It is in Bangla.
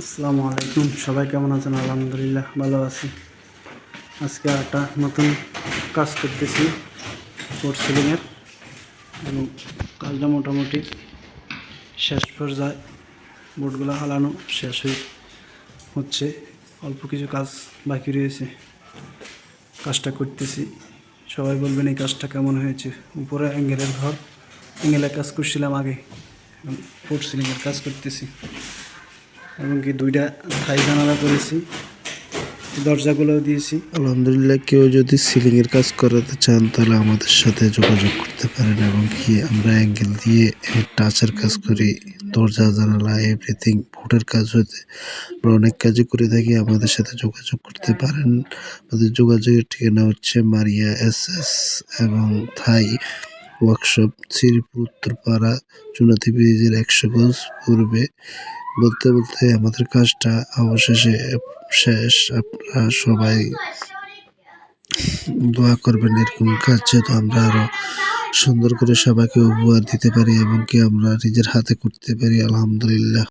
আসসালামু আলাইকুম, সবাই কেমন আছেন? আলহামদুলিল্লাহ ভালো আছি। আজকে একটা নতুন কাজ করতেছি ফোর সিলিংয়ের, এবং কাজটা মোটামুটি শেষ পর্যায়ে। বোর্ডগুলো হালানো শেষ হচ্ছে, অল্প কিছু কাজ বাকি রয়েছে। কাজটা করতেছি, সবাই বলবেন এই কাজটা কেমন হয়েছে। উপরে অ্যাঙ্গেলের ঘর, অ্যাঙ্গেলের কাজ করছিলাম আগে, ফোর সিলিংয়ের কাজ করতেছি। এবং কি 2টা থাই জানালা করেছি, দরজাগুলোও দিয়েছি। আলহামদুলিল্লাহ, কেউ যদি সিলিংয়ের কাজ করাতে চান তাহলে আমাদের সাথে যোগাযোগ করতে পারেন। এবং কি আমরা অ্যাঙ্গেল দিয়ে টাচের কাজ করি, দরজা জানালা এভরিথিং, বোর্ডের কাজ হতে আমরা অনেক কাজই করে থাকি। আমাদের সাথে যোগাযোগ করতে পারেন। আমাদের যোগাযোগের ঠিকানা হচ্ছে মারিয়া SS এবং থাই ওয়ার্কশপ, শ্রীপুর উত্তরপাড়া, চুনাতি ব্রিজের 100 গজ পূর্বে। বলতে বলতে আমাদের কাজটা অবশেষে শেষ। আপনারা সবাই দোয়া করবেন এরকম কাজ যেহেতু আমরা আরো সুন্দর করে সবাইকে উপহার দিতে পারি এবং কি আমরা নিজের হাতে করতে পারি। আলহামদুলিল্লাহ।